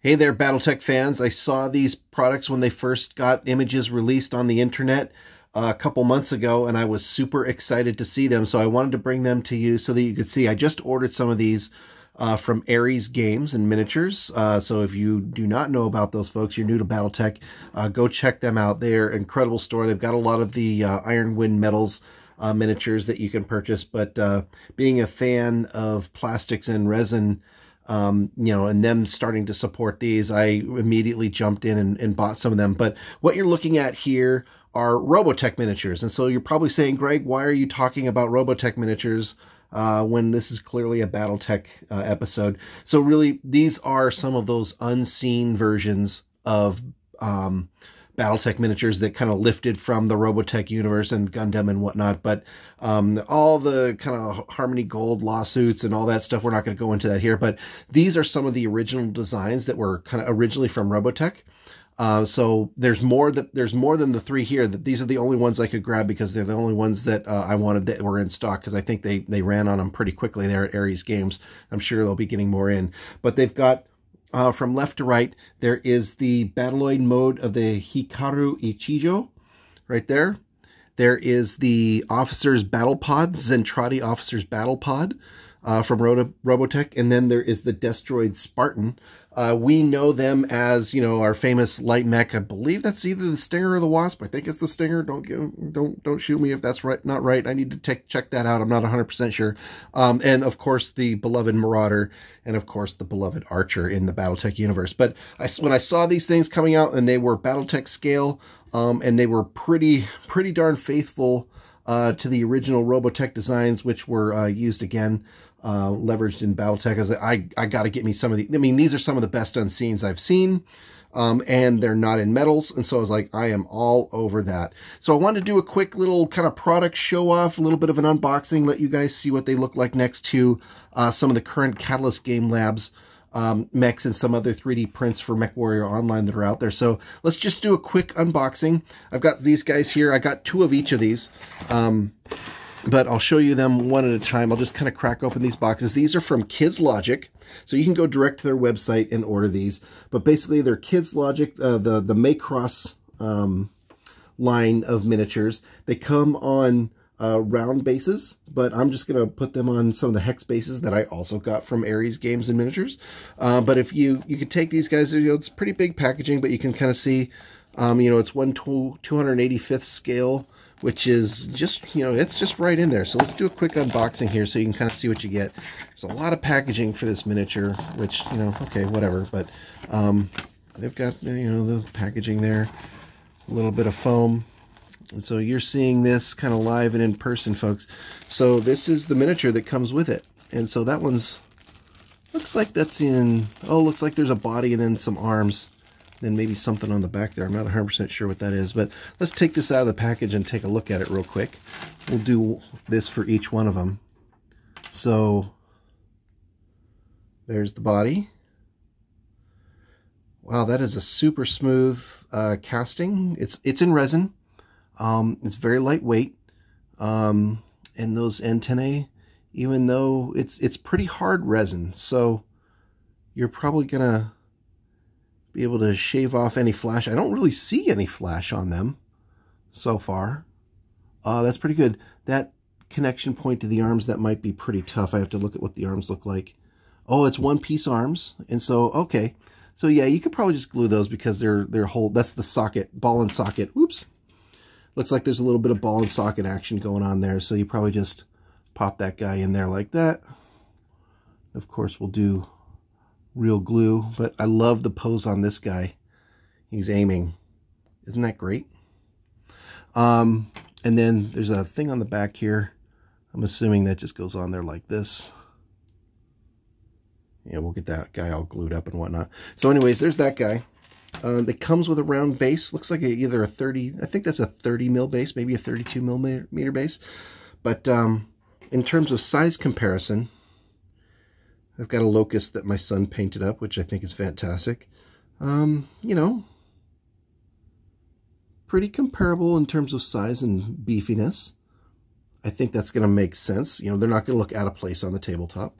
Hey there, Battletech fans. I saw these products when they first got images released on the internet a couple months ago, and I was super excited to see them. So I wanted to bring them to you so that you could see. I just ordered some of these from Ares Games and Miniatures. So if you do not know about those folks, you're new to Battletech, go check them out. They're an incredible store. They've got a lot of the Iron Wind Metals miniatures that you can purchase. But being a fan of plastics and resin, and them starting to support these, I immediately jumped in and bought some of them. But what you're looking at here are Robotech miniatures. And so you're probably saying, Greg, why are you talking about Robotech miniatures when this is clearly a Battletech episode? So really, these are some of those unseen versions of Battletech miniatures that kind of lifted from the Robotech universe and Gundam and whatnot. But all the kind of Harmony Gold lawsuits and all that stuff, we're not going to go into that here. But these are some of the original designs that were kind of originally from Robotech. So there's more than the three here. That these are the only ones I could grab because they're the only ones that I wanted that were in stock, because I think they ran on them pretty quickly there at Ares Games. I'm sure they'll be getting more in. But they've got from left to right, there is the Battloid mode of the Hikaru Ichijo right there. There is the Officer's Battle Pod, Zentradi Officer's Battle Pod from Robotech. And then there is the Destroid Spartan. We know them as, our famous light mech. I believe that's either the Stinger or the Wasp. I think it's the Stinger. Don't shoot me if that's right, not right. I need to check that out. I'm not 100% sure. And of course, the beloved Marauder, and of course, the beloved Archer in the Battletech universe. But when I saw these things coming out, and they were Battletech scale, and they were pretty darn faithful to the original Robotech designs, which were used again, leveraged in Battletech. As I got to get me some of the, these are some of the best unseens I've seen, and they're not in metals. And so I was like, I am all over that. So I wanted to do a quick little kind of product show off, a little bit of an unboxing, let you guys see what they look like next to some of the current Catalyst Game Labs mechs and some other 3D prints for MechWarrior Online that are out there. So let's just do a quick unboxing. I've got these guys here. I got two of each of these, but I'll show you them one at a time. I'll just kind of crack open these boxes. These are from Kids Logic, so you can go direct to their website and order these. But basically, they're Kids Logic, the Macross line of miniatures. They come on round bases, but I'm just going to put them on some of the hex bases that I also got from Ares Games and Miniatures. But if you could take these guys, it's pretty big packaging, but you can kind of see, it's 285th scale, which is just, it's just right in there. So let's do a quick unboxing here so you can kind of see what you get. There's a lot of packaging for this miniature, which, okay, whatever. But they've got, the packaging there, a little bit of foam. And so you're seeing this kind of live and in person, folks. So this is the miniature that comes with it. And so that one's, looks like that's in, looks like there's a body and then some arms. Then maybe something on the back there. I'm not 100% sure what that is. But let's take this out of the package and take a look at it real quick. We'll do this for each one of them. So there's the body. Wow, that is a super smooth casting. It's in resin. It's very lightweight, and those antennae, even though it's pretty hard resin, so you're probably gonna be able to shave off any flash. I don't really see any flash on them so far. That's pretty good. That connection point to the arms, that might be pretty tough. I have to look at what the arms look like. Oh, it's one-piece arms, and so, okay. So yeah, you could probably just glue those because they're whole, that's the socket, ball and socket. Oops. Looks like there's a little bit of ball and socket action going on there, so you probably just pop that guy in there like that. Of course, we'll do real glue, but I love the pose on this guy. He's aiming. Isn't that great? And then there's a thing on the back here. I'm assuming that just goes on there like this. Yeah, we'll get that guy all glued up and whatnot. So anyways, there's that guy. That comes with a round base. Looks like either a 30, I think that's a 30 mil base, maybe a 32 millimeter base. But in terms of size comparison, I've got a Locust that my son painted up, which I think is fantastic. Pretty comparable in terms of size and beefiness. I think that's going to make sense. They're not going to look out of place on the tabletop.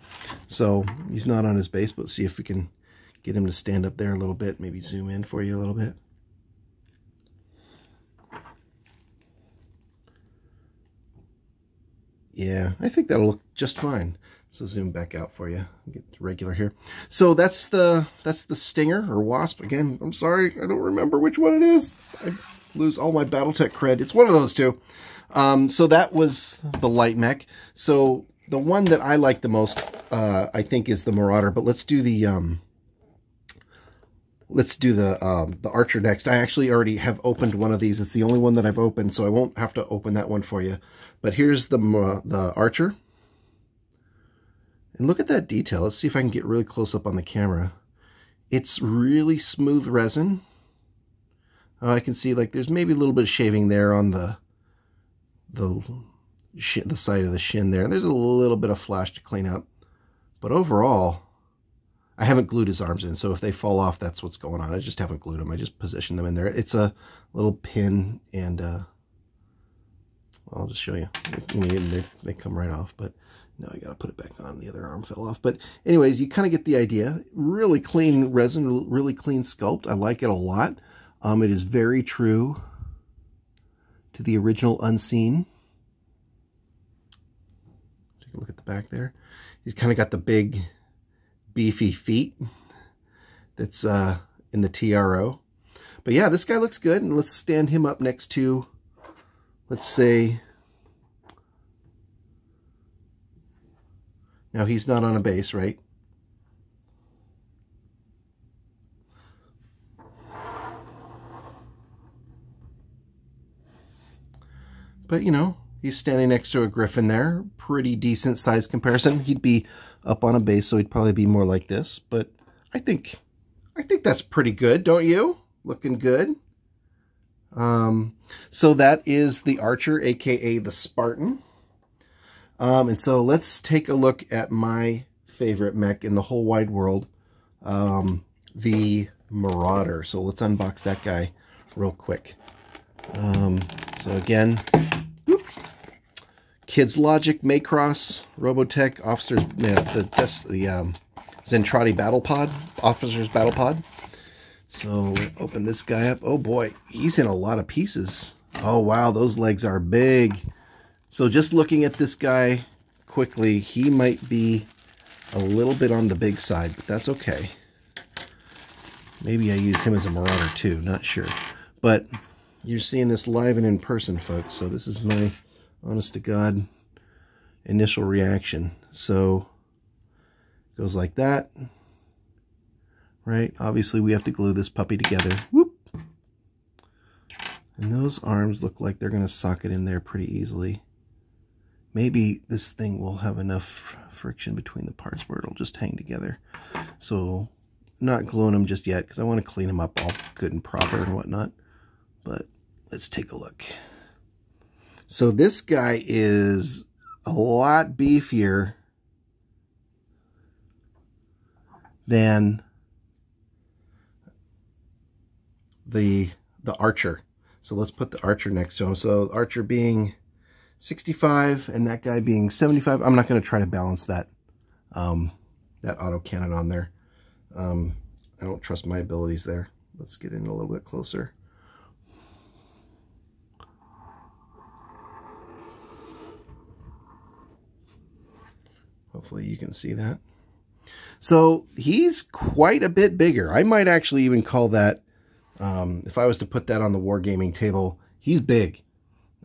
So he's not on his base, but let's see if we can get him to stand up there a little bit, maybe zoom in for you a little bit. Yeah, I think that'll look just fine. So zoom back out for you. Get regular here. So that's the Stinger or Wasp. Again, I'm sorry, I don't remember which one it is. I lose all my Battletech cred. It's one of those two. So that was the light mech. So the one that I like the most, I think, is the Marauder. But let's do the Archer next. I actually already have opened one of these. It's the only one that I've opened, so I won't have to open that one for you. But here's the Archer. And look at that detail. Let's see if I can get really close up on the camera. It's really smooth resin. I can see like there's maybe a little bit of shaving there on the side of the shin there. There's a little bit of flash to clean up. But overall, I haven't glued his arms in, so if they fall off, that's what's going on. I just haven't glued them. I just positioned them in there. It's a little pin, and I'll just show you. They come right off, but no, I got to put it back on. The other arm fell off. But anyways, you kind of get the idea. Really clean resin, really clean sculpt. I like it a lot. It is very true to the original Unseen. Take a look at the back there. He's kind of got the big, beefy feet that's in the TRO. But yeah, this guy looks good. And let's stand him up next to, let's say, now he's not on a base, right? But, you know, he's standing next to a Griffin there. Pretty decent size comparison. He'd be up on a base, so he'd probably be more like this. But I think that's pretty good, don't you? Looking good. So that is the Archer, aka the Spartan. And so let's take a look at my favorite mech in the whole wide world, the Marauder. So let's unbox that guy real quick. So again, whoop, Kids Logic, Macross, Robotech, Officers, the Zentradi Battle Pod, Officers Battle Pod. So open this guy up. Oh boy, he's in a lot of pieces. Oh wow, those legs are big. So just looking at this guy quickly, he might be a little bit on the big side, but that's okay. Maybe I use him as a Marauder too, not sure. But you're seeing this live and in person, folks. So this is my honest to God initial reaction. So it goes like that, right? Obviously we have to glue this puppy together. Whoop. And those arms look like they're going to socket in there pretty easily. Maybe this thing will have enough friction between the parts where it'll just hang together. So not gluing them just yet because I want to clean them up all good and proper and whatnot. But let's take a look. So this guy is a lot beefier than the Archer. So let's put the Archer next to him. So Archer being 65 and that guy being 75. I'm not going to try to balance that that autocannon on there. I don't trust my abilities there. Let's get in a little bit closer. Hopefully you can see that. So he's quite a bit bigger. I might actually even call that, if I was to put that on the wargaming table, he's big.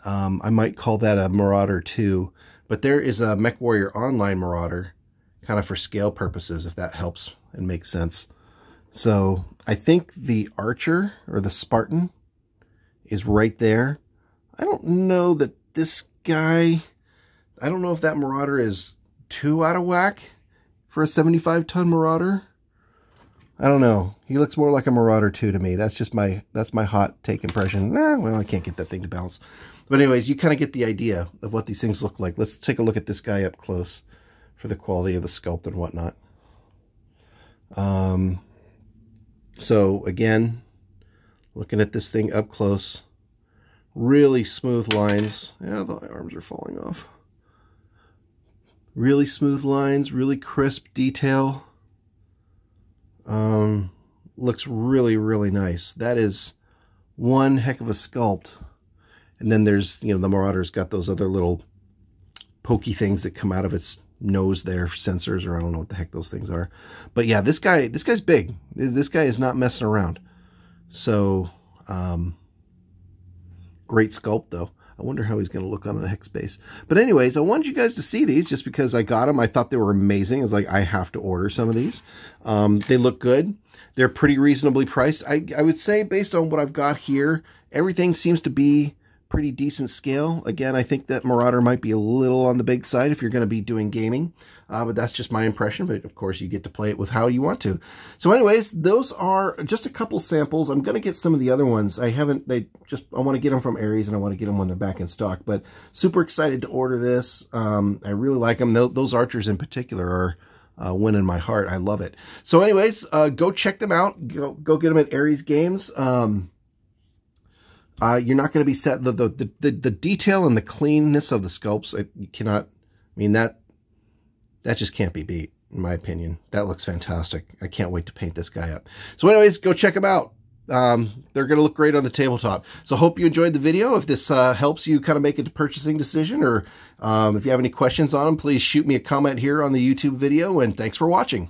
I might call that a Marauder 2, but there is a MechWarrior Online Marauder, kind of for scale purposes, if that helps and makes sense. So I think the Archer, or the Spartan, is right there. I don't know that this guy, I don't know if that Marauder is too out of whack for a 75-ton Marauder. I don't know. He looks more like a Marauder 2 to me. That's my hot take impression. Well, I can't get that thing to balance. But anyways, you kind of get the idea of what these things look like. Let's take a look at this guy up close for the quality of the sculpt and whatnot. So again, looking at this thing up close, really smooth lines. Yeah, the arms are falling off. Really smooth lines, really crisp detail. Looks really, really nice. That is one heck of a sculpt. And then there's, you know, the Marauder's got those other little pokey things that come out of its nose there, sensors, or I don't know what the heck those things are. But yeah, this guy's big. This guy is not messing around. So, great sculpt though. I wonder how he's going to look on a hex base. But anyways, I wanted you guys to see these just because I got them. I thought they were amazing. It's like, I have to order some of these. They look good. They're pretty reasonably priced. I would say based on what I've got here, everything seems to be pretty decent scale. Again, I think that Marauder might be a little on the big side if you're going to be doing gaming, but that's just my impression. But of course, you get to play it with how you want to. So anyways, those are just a couple samples. I'm going to get some of the other ones. I want to get them from Aries, and I want to get them when they're back in stock. But super excited to order this. I really like them. Those archers in particular are winning my heart. I love it. So anyways, go check them out. Go get them at Aries Games. You're not going to be set. The detail and the cleanness of the sculpts, you cannot, I mean, that just can't be beat, in my opinion. That looks fantastic. I can't wait to paint this guy up. So anyways, go check them out. They're going to look great on the tabletop. So hope you enjoyed the video. If this helps you kind of make a purchasing decision, or if you have any questions on them, please shoot me a comment here on the YouTube video, and thanks for watching.